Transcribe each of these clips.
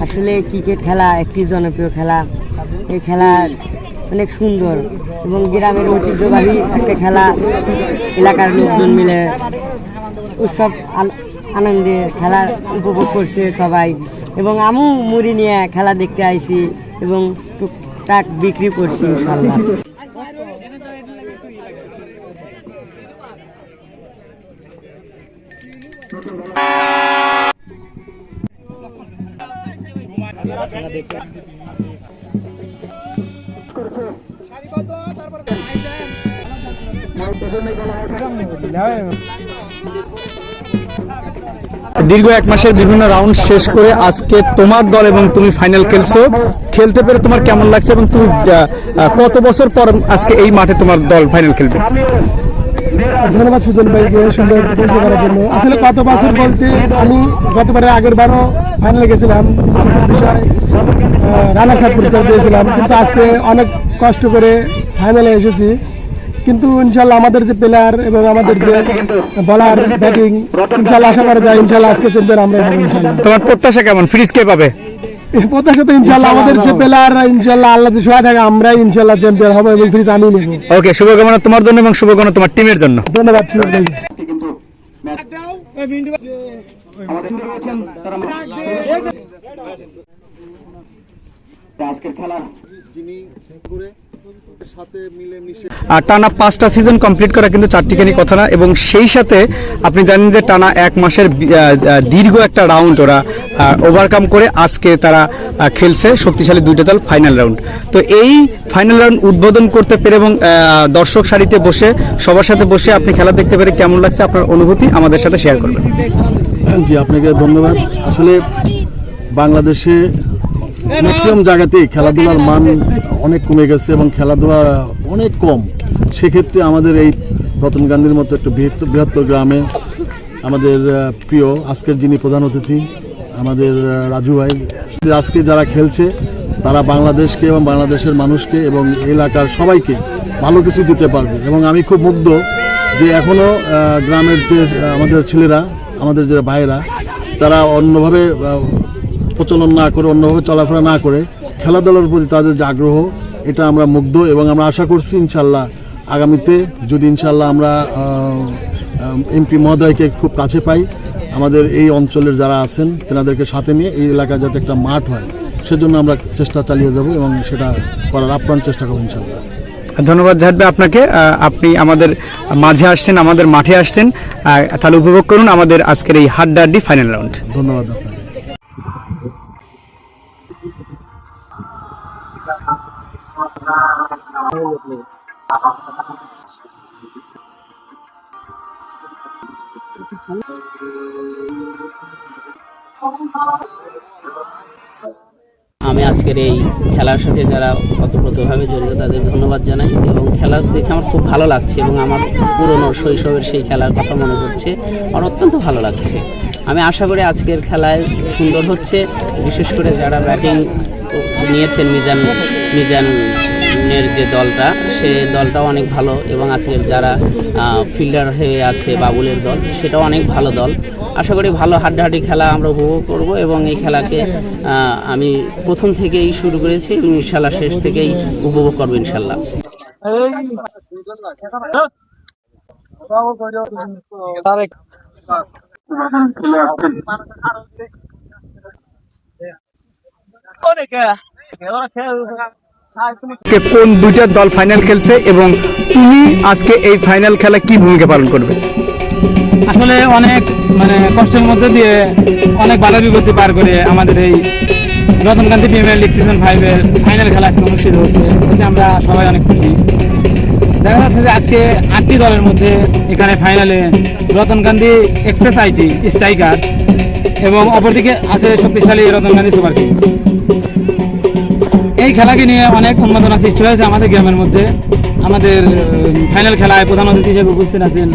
আসলে ক্রিকেট খেলা একটি জনপ্রিয় খেলা। এই খেলা অনেক সুন্দর এবং গ্রামের ঐতিহ্যবাহী একটা খেলা। এলাকার লোকজন মিলে উৎসব আনন্দে খেলা উপভোগ করছে সবাই, এবং আমিও মুড়ি নিয়ে খেলা দেখতে আইছি এবং টুকটাক বিক্রি করছি ইনশাল্লাহ। দীর্ঘ 1 মাসের বিভিন্ন রাউন্ড শেষ করে আজকে তোমার দল এবং তুমি ফাইনাল খেলছো, খেলতে পেরে তোমার কেমন লাগছে এবং তুমি কত বছর পর আজকে এই মাঠে তোমার দল ফাইনাল খেলবে? ধন্যবাদ সুজন ভাইকে সুন্দর প্রশ্ন করার জন্য। আসলে কত বছর বলতে আমি গতবারে আগের বারও ফাইনালে গেছিলাম, বিষয় রানার্স আপ পুরস্কার পেয়েছিলাম, কিন্তু আজকে অনেক কষ্ট করে ফাইনালে এসেছি। কিন্তু ইনশাল্লাহ আমাদের যে প্লেয়ার এবং আমাদের যে বলার ব্যাটিং, ইনশাল্লাহ আশা করা যায় ইনশাল্লাহ আজকে চ্যাম্পিয়ন আমরা হবো ইনশাল্লাহ। তোমার প্রত্যাশা কেমন? ফ্রিজ কে পাবে? প্রত্যাশা তো ইনশাল্লাহ আমাদের যে প্লেয়াররা ইনশাল্লাহ আল্লাহ সহায় থাকে আমরাই ইনশাল্লাহ চ্যাম্পিয়ন হবো এবং ফ্রিজ আমি নেব। ওকে, শুভকামনা তোমার জন্য এবং শুভকামনা তোমার টিমের জন্য। ধন্যবাদ সুজন ভাই। টানা 5টা সিজন কমপ্লিট করা কিন্তু চারটিখানি কথা না, এবং সেই সাথে আপনি জানেন যে টানা 1 মাসের দীর্ঘ একটা রাউন্ড ওরা ওভারকাম করে আজকে তারা খেলছে শক্তিশালী 2টা দল ফাইনাল রাউন্ড। তো এই ফাইনাল রাউন্ড উদ্বোধন করতে পেরে এবং দর্শক সারিতে বসে সবার সাথে বসে আপনি খেলা দেখতে পেরে কেমন লাগছে, আপনার অনুভূতি আমাদের সাথে শেয়ার করবেন। জি, আপনাকে ধন্যবাদ। আসলে বাংলাদেশে ম্যাক্সিমাম জায়গাতেই খেলাধুলার মান অনেক কমে গেছে এবং খেলাধুলা অনেক কম। সেক্ষেত্রে আমাদের এই রতনকান্দির মতো একটা বৃহত্তর গ্রামে আমাদের প্রিয় আজকের যিনি প্রধান অতিথি আমাদের রাজু ভাই, আজকে যারা খেলছে তারা বাংলাদেশকে এবং বাংলাদেশের মানুষকে এবং এলাকার সবাইকে ভালো কিছু দিতে পারবে। এবং আমি খুব মুগ্ধ যে এখনও গ্রামের যে আমাদের ছেলেরা, আমাদের যে ভাইয়েরা, তারা অন্যভাবে প্রচলন না করে, অন্যভাবে চলাফেরা না করে খেলাধুলার প্রতি তাদের যে আগ্রহ, এটা আমরা মুগ্ধ। এবং আমরা আশা করছি ইনশাল্লাহ আগামীতে যদি ইনশাল্লাহ আমরা এমপি মহোদয়কে খুব কাছে পাই, আমাদের এই অঞ্চলের যারা আছেন তেনাদেরকে সাথে নিয়ে এই এলাকায় যাতে একটা মাঠ হয় সেজন্য আমরা চেষ্টা চালিয়ে যাব এবং সেটা করার আপ্রাণ চেষ্টা করব ইনশাল্লাহ। ধন্যবাদ জাহিদ ভাই আপনাকে। আপনি আমাদের মাঝে আসছেন, আমাদের মাঠে আসছেন, তাহলে উপভোগ করুন আমাদের আজকের এই হাড্ডাহাড্ডি ফাইনাল রাউন্ড। ধন্যবাদ আপনাকে। আমি আজকের এই খেলার সাথে যারা ওতপ্রোতভাবে জড়িত তাদের ধন্যবাদ জানাই, এবং খেলা দেখে আমার খুব ভালো লাগছে এবং আমার পুরনো শৈশবের সেই খেলার কথা মনে পড়ছে। আমার অত্যন্ত ভালো লাগছে। আমি আশা করি আজকের খেলায় সুন্দর হচ্ছে, বিশেষ করে যারা ব্যাটিং নিয়েছেন মিজানের যে দলটা, সে দলটাও অনেক ভালো, এবং আজকের যারা ফিল্ডার হয়ে আছে বাবুলের দল, সেটাও অনেক ভালো দল। আশা করি ভালো হাড্ডাহাড্ডি খেলা আমরা উপভোগ করব, এবং এই খেলাকে আমি প্রথম থেকেই শুরু করেছি এবং ইনশাল্লাহ শেষ থেকেই উপভোগ করবো ইনশাল্লাহ। কোন 2টা দল ফাইনাল খেলছে এবং তুমি আজকে এই ফাইনাল খেলা কি ভূমিকা পালন করবে? আসলে অনেক কষ্টের মধ্যে দিয়ে অনেক বাধা বিপত্তি পার করে আমাদের এই রতনকান্দি প্রিমিয়ার লিগ সিজন 5-এর ফাইনাল খেলা আজকে অনুষ্ঠিত হচ্ছে, এতে আমরা সবাই অনেক খুশি। দেখা যাচ্ছে যে আজকে 8টি দলের মধ্যে এখানে ফাইনালে রতনকান্দি এক্সপ্রেস আইটি স্ট্রাইকার এবং অপরদিকে আছে শক্তিশালী রতনকান্দি সুপার কিংস। এই খেলাকে নিয়ে অনেক উন্মাদনা সৃষ্টি হয়েছে আমাদের গ্রামের মধ্যে। আমাদের ফাইনাল খেলায় প্রধান অতিথি হিসেবে উপস্থিত আছেন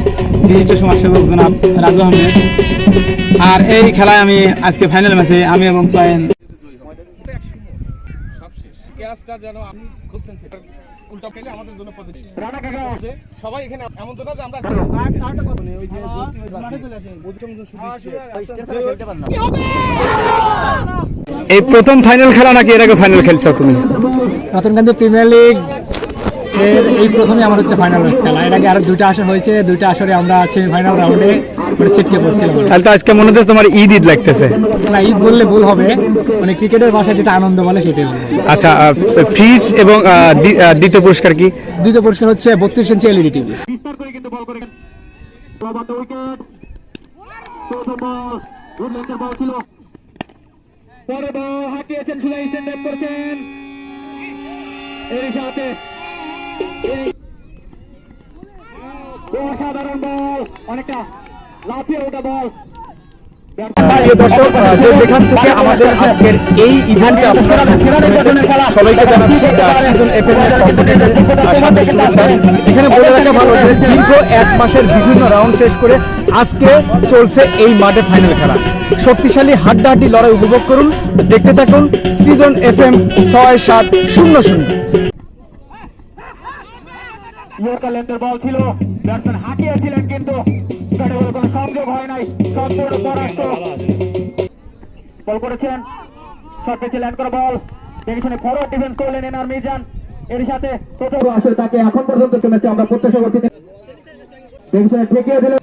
বিশিষ্ট সমাজসেবক জনাব রাজু আহমেদ। আর এই খেলায় আমি আজকে ফাইনাল ম্যাচে আমি এবং চয়ন উল্টা খেলে আমাদের জন্য পজিটিভ। রানা কাকা সবাই এখানে এমন তো না যে আমরা ওই যে মাঠে চলে আসে খেলতে পার না। এই প্রথম ফাইনাল খেলা নাকি এর আগে ফাইনাল খেলছো তুমি? রতনকান্দি প্রিমিয়ার লিগ এর এই প্রথমে আমার হচ্ছে ফাইনাল ম্যাচ খেলা। এর আগে আরো 2টা আসর হয়েছে, 2টা আসরে আমরা সেমিফাইনাল রাউন্ডে মানে ছিটকে পড়ছিলাম। তাহলে তো আজকে মনে হচ্ছে তোমার ঈদ ঈদ লাগতেছে। না, ঈদ বললে ভুল হবে, মানে ক্রিকেটের ভাষায় যেটা আনন্দ বলে সেটাই বলবো। আচ্ছা, ফ্রিজ এবং দ্বিতীয় পুরস্কার কি? দ্বিতীয় পুরস্কার হচ্ছে 32 ইঞ্চি এলইডি টিভি। অসাধারণ বল, অনেকটা লাফিয়ে ওঠা বল। প্রিয় দর্শক, যেখান থেকে আমাদের আজকের এই ইভেন্টে আপনারা সবাইকে জানাচ্ছি সিজন এফএম এর পক্ষ থেকে সাথে শুভেচ্ছা। এখানে বলে রাখা ভালো যে দীর্ঘ 1 মাসের বিভিন্ন রাউন্ড শেষ করে আজকে চলছে এই মাঠে ফাইনাল খেলা। শক্তিশালী হাড্ডাহাড্ডি লড়াই উপভোগ করুন, দেখতে থাকুন সিজন এফএম 6700। ইয়র্কারল্যান্ডের বল ছিল, ব্যাটসম্যান হাঁকিয়েছিলেন কিন্তু ব্যাটে বলে কোনো সংযোগ হয় নাই, সম্পূর্ণ পরাস্ত। বল করেছেন, শট পেয়েছে ল্যান্ড করা বল, দেখেছেন ফরওয়ার্ড ডিফেন্স করলেন এনআর মিজান। এর সাথে প্রথম আসলে তাকে এখন পর্যন্ত ম্যাচে আমরা প্রত্যাশা করছি, দেখেছেন ঠেকিয়ে দিলেন।